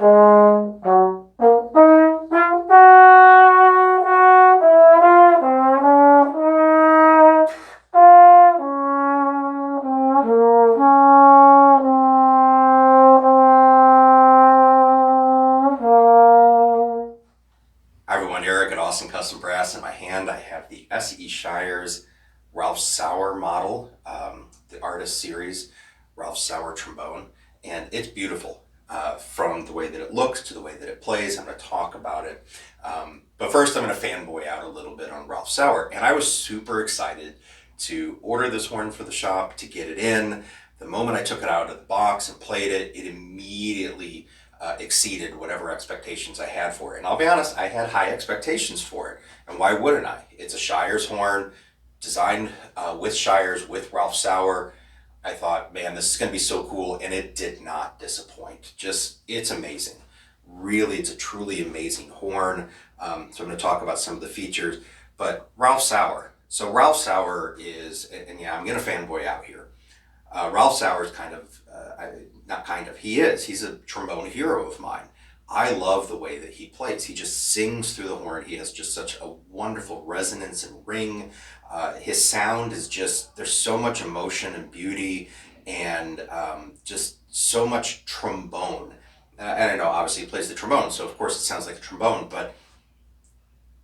Hi everyone, Eric at Awesome Custom Brass. In my hand I have the S.E Shires Ralph Sauer Model, the Artist Series Ralph Sauer Trombone, and it's beautiful from the way that it looks to the way that it plays. I'm going to talk about it, but first I'm going to fanboy out a little bit on Ralph Sauer, and I was super excited to order this horn for the shop, to get it in. The moment I took it out of the box and played it, it immediately exceeded whatever expectations I had for it. And I'll be honest, I had high expectations for it. And why wouldn't I? It's a Shires horn, designed with Shires, with Ralph Sauer. I thought, man, this is going to be so cool. And it did not disappoint. Just, it's amazing. Really, it's a truly amazing horn. So I'm going to talk about some of the features. But Ralph Sauer. So Ralph Sauer is, and yeah, I'm going to fanboy out here. Ralph Sauer is he's a trombone hero of mine. I love the way that he plays. He just sings through the horn. He has just such a wonderful resonance and ring. His sound is just, there's so much emotion and beauty and just so much trombone. And I know obviously he plays the trombone, so of course it sounds like a trombone, but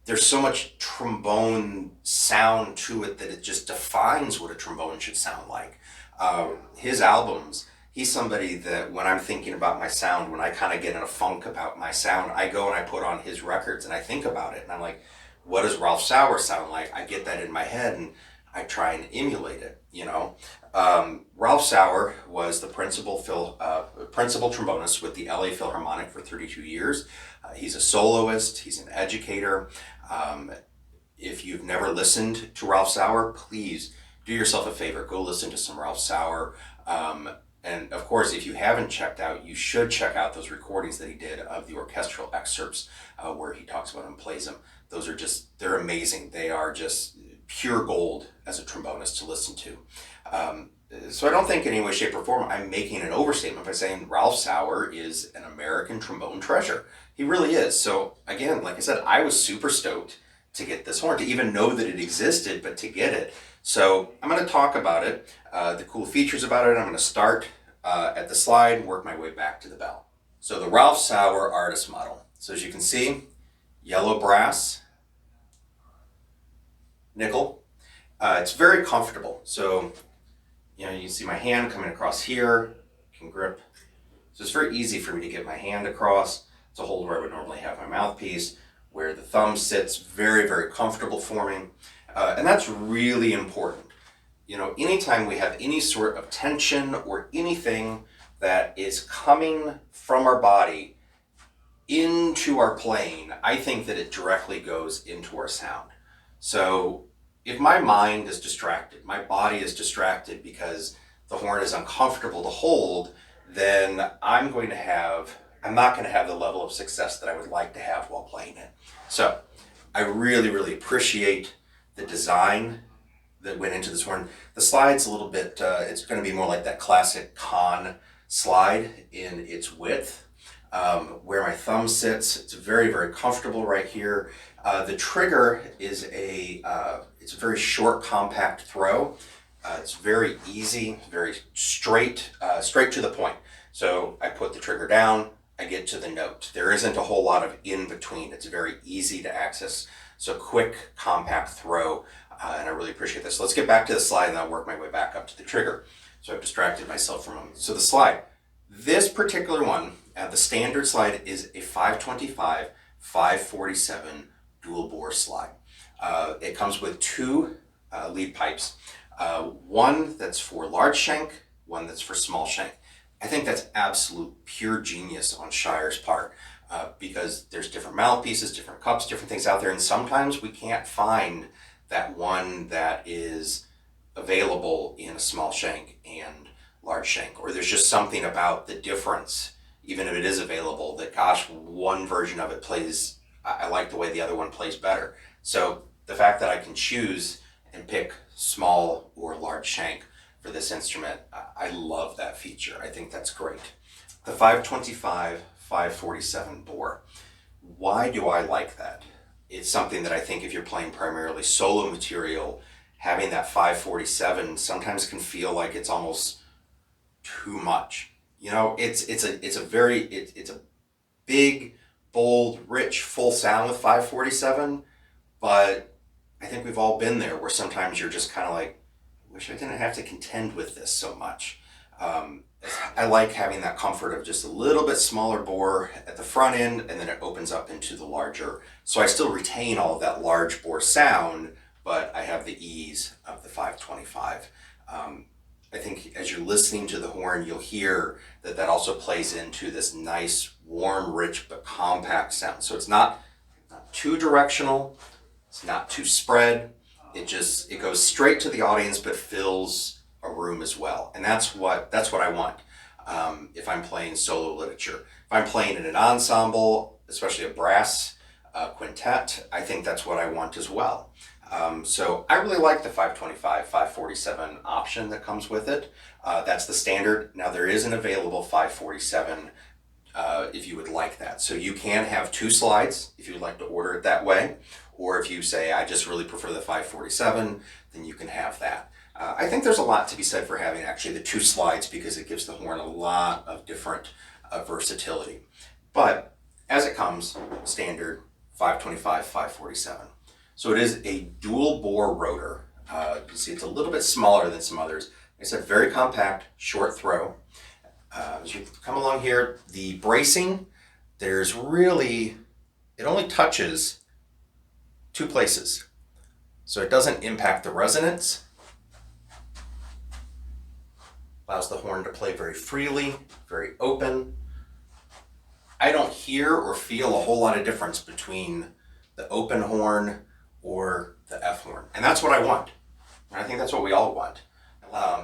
there's so much trombone sound to it that it just defines what a trombone should sound like. His albums, he's somebody that when I'm thinking about my sound, when I kind of get in a funk about my sound, I go and I put on his records and I think about it and I'm like, what does Ralph Sauer sound like? I get that in my head and I try and emulate it, you know. Ralph Sauer was the principal trombonist with the LA Philharmonic for 32 years. He's a soloist, he's an educator. If you've never listened to Ralph Sauer, please do yourself a favor, go listen to some Ralph Sauer. And of course, if you haven't checked out, you should check out those recordings that he did of the orchestral excerpts where he talks about them and plays them. Those are just, they're amazing. They are just pure gold as a trombonist to listen to. So I don't think in any way, shape, or form I'm making an overstatement by saying Ralph Sauer is an American trombone treasure. He really is. So again, like I said, I was super stoked to get this horn, to even know that it existed, but to get it. So I'm going to talk about it, the cool features about it. I'm going to start at the slide and work my way back to the bell. So the Ralph Sauer Artist Model. So as you can see, yellow brass, nickel. It's very comfortable. So, you know, you can see my hand coming across here, can grip. So it's very easy for me to get my hand across. It's a hold where I would normally have my mouthpiece, where the thumb sits, very, very comfortable for me. And that's really important. You know, anytime we have any sort of tension or anything that is coming from our body into our playing, I think that it directly goes into our sound. So if my mind is distracted, my body is distracted because the horn is uncomfortable to hold, then I'm not going to have the level of success that I would like to have while playing it. So I really, really appreciate the design that went into this horn. The slide's a little bit, it's going to be more like that classic con slide in its width. Where my thumb sits, it's very, very comfortable right here. The trigger is it's a very short, compact throw. It's very easy, very straight to the point. So I put the trigger down, I get to the note. There isn't a whole lot of in between. It's very easy to access. So quick, compact throw, and I really appreciate this. So let's get back to the slide and I'll work my way back up to the trigger. So I've distracted myself for a moment. So the slide, this particular one, the standard slide is a 525, 547 dual bore slide. It comes with two lead pipes, one that's for large shank, one that's for small shank. I think that's absolute pure genius on Shire's part because there's different mouthpieces, different cups, different things out there, and sometimes we can't find that one that is available in a small shank and large shank, or there's just something about the difference, even if it is available, that gosh, one version of it plays, I like the way the other one plays better. So the fact that I can choose and pick small or large shank for this instrument, I love that feature. I think that's great. The 525, 547 bore. Why do I like that? It's something that I think if you're playing primarily solo material, having that 547 sometimes can feel like it's almost too much. You know, it's a big, bold, rich, full sound with 547, but I think we've all been there where sometimes you're just kind of like, wish I didn't have to contend with this so much. I like having that comfort of just a little bit smaller bore at the front end, and then it opens up into the larger. So I still retain all of that large bore sound, but I have the ease of the 525. I think as you're listening to the horn, you'll hear that that also plays into this nice, warm, rich, but compact sound. So it's not too directional, it's not too spread. It goes straight to the audience, but fills a room as well. And that's what I want if I'm playing solo literature. If I'm playing in an ensemble, especially a brass quintet, I think that's what I want as well. So I really like the 525, 547 option that comes with it. That's the standard. Now there is an available 547 if you would like that. So you can have 2 slides if you would like to order it that way. Or if you say, I just really prefer the 547, then you can have that. I think there's a lot to be said for having actually the 2 slides because it gives the horn a lot of different versatility. But as it comes, standard 525, 547. So it is a dual bore rotor. You can see it's a little bit smaller than some others. Like I said, very compact, short throw. As you come along here, the bracing, it only touches 2 places. So it doesn't impact the resonance. Allows the horn to play very freely, very open. I don't hear or feel a whole lot of difference between the open horn or the F horn. And that's what I want. And I think that's what we all want.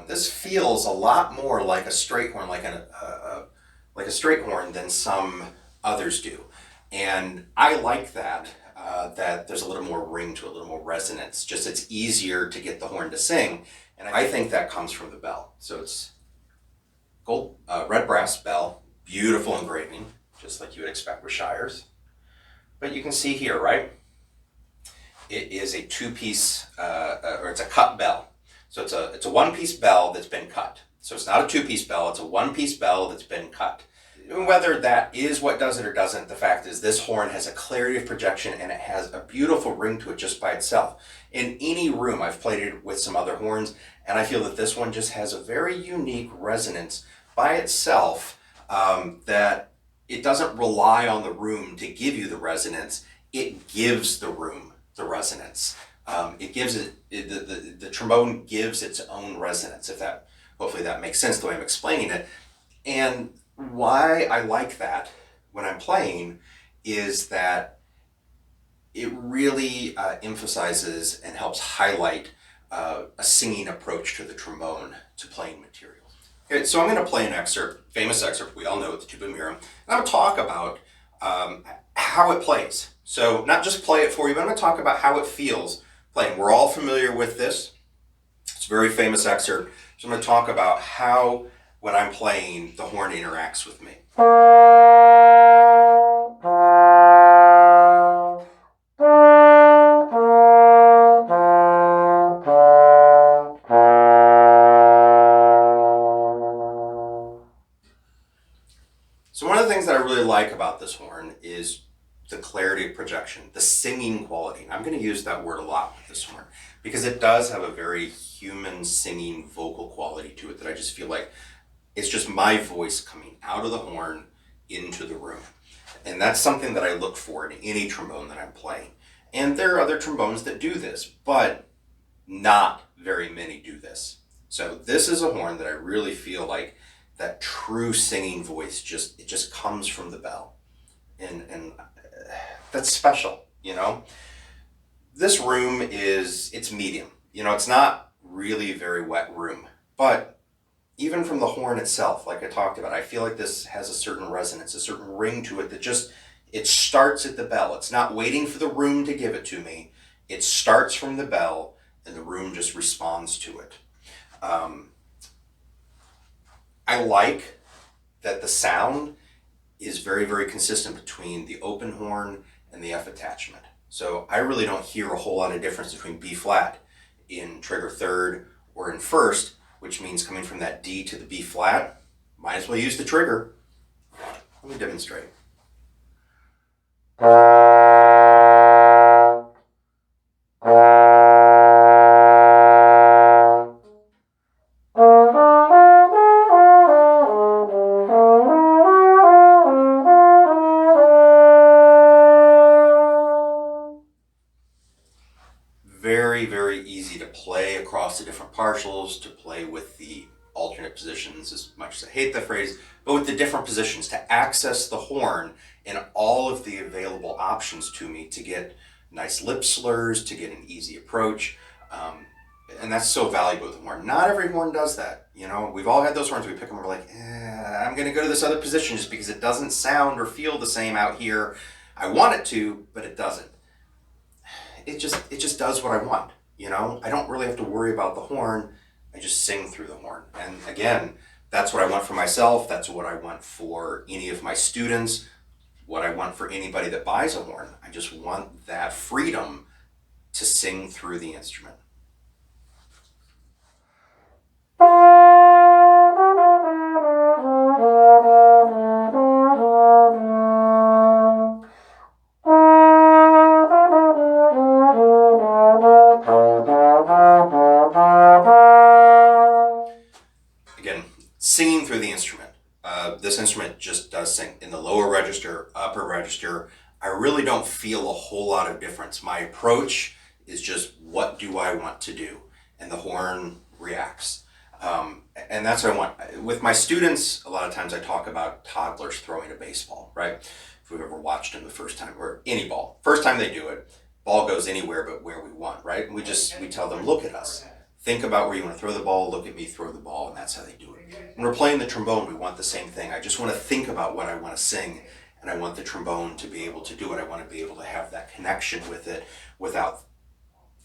This feels a lot more like a straight horn, like a straight horn than some others do. And I like that. That there's a little more ring to it, a little more resonance. Just it's easier to get the horn to sing, and I think that comes from the bell. So it's gold, red brass bell, beautiful engraving, just like you would expect with Shires. But you can see here, right? It is a 2-piece, or it's a cut bell. So it's a 1-piece bell that's been cut. So it's not a 2-piece bell; it's a 1-piece bell that's been cut. Whether that is what does it or doesn't, the fact is this horn has a clarity of projection and it has a beautiful ring to it just by itself. In any room, I've played it with some other horns, and I feel that this one just has a very unique resonance by itself, that it doesn't rely on the room to give you the resonance, it gives the room the resonance. It gives it, the trombone gives its own resonance, hopefully that makes sense the way I'm explaining it. And why I like that when I'm playing is that it really emphasizes and helps highlight a singing approach to the trombone to playing material. Okay, so I'm going to play an excerpt, famous excerpt, we all know it, the tuba mira, and I'm going to talk about how it plays. So not just play it for you, but I'm going to talk about how it feels playing. We're all familiar with this. It's a very famous excerpt. So I'm going to talk about how, when I'm playing, the horn interacts with me. So one of the things that I really like about this horn is the clarity of projection, the singing quality. I'm going to use that word a lot with this horn because it does have a very human singing vocal quality to it that I just feel like it's just my voice coming out of the horn into the room. And that's something that I look for in any trombone that I'm playing. And there are other trombones that do this, but not very many do this. So this is a horn that I really feel like that true singing voice just comes from the bell. And that's special, you know? This room it's medium. You know, it's not really a very wet room, but even from the horn itself, like I talked about, I feel like this has a certain resonance, a certain ring to it that it starts at the bell. It's not waiting for the room to give it to me. It starts from the bell and the room just responds to it. I like that the sound is very, very consistent between the open horn and the F attachment. So I really don't hear a whole lot of difference between B flat in trigger third or in first, which means coming from that D to the B flat, might as well use the trigger. Let me demonstrate. Very, very easy to play across the different partials, to play with the alternate positions, as much as I hate that phrase, but with the different positions, to access the horn and all of the available options to me to get nice lip slurs, to get an easy approach. And that's so valuable with the horn. Not every horn does that. You know, we've all had those horns, we pick them and we're like, I'm going to go to this other position just because it doesn't sound or feel the same out here. I want it to, but it doesn't. It just does what I want, you know? I don't really have to worry about the horn. I just sing through the horn. And again, that's what I want for myself. That's what I want for any of my students, what I want for anybody that buys a horn. I just want that freedom to sing through the instrument. Again, singing through the instrument. This instrument just does sing in the lower register, upper register. I really don't feel a whole lot of difference. My approach is just, what do I want to do? And the horn reacts. And that's what I want. With my students, a lot of times I talk about toddlers throwing a baseball, right? If we've ever watched them the first time, or any ball. First time they do it, ball goes anywhere but where we want, right? And we tell them, look at us. Think about where you want to throw the ball, look at me, throw the ball, and that's how they do it. When we're playing the trombone, we want the same thing. I just want to think about what I want to sing, and I want the trombone to be able to do it. I want to be able to have that connection with it without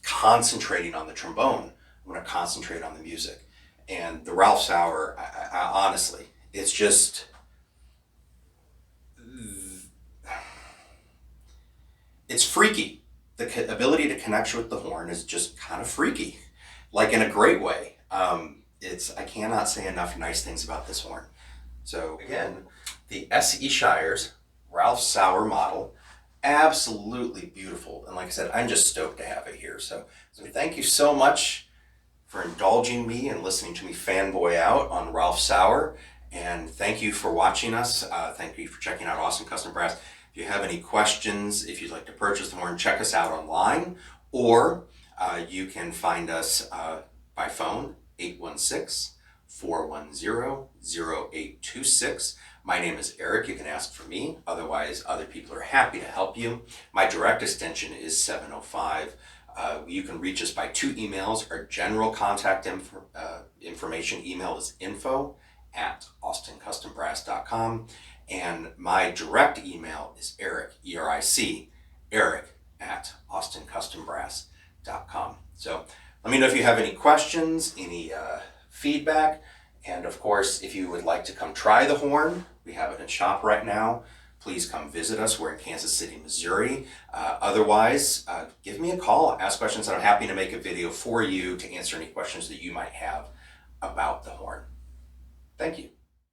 concentrating on the trombone. I want to concentrate on the music. And the Ralph Sauer, I honestly, it's just, it's freaky. The ability to connect with the horn is just kind of freaky, like in a great way. I cannot say enough nice things about this horn. So again, the S.E. Shires Ralph Sauer Model, absolutely beautiful. And like I said, I'm just stoked to have it here. So thank you so much for indulging me and listening to me fanboy out on Ralph Sauer. And thank you for watching us. Thank you for checking out Austin Custom Brass. If you have any questions, if you'd like to purchase the horn, check us out online, or you can find us by phone, 816-410-0826. My name is Eric. You can ask for me. Otherwise, other people are happy to help you. My direct extension is 705. You can reach us by 2 emails. Our general contact information email is info@austincustombrass.com. And my direct email is Eric, E-R-I-C, Eric@austincustombrass.com. So let me know if you have any questions, any feedback. And of course, if you would like to come try the horn, we have it in shop right now. Please come visit us. We're in Kansas City, Missouri. Otherwise, give me a call, ask questions, and I'm happy to make a video for you to answer any questions that you might have about the horn. Thank you.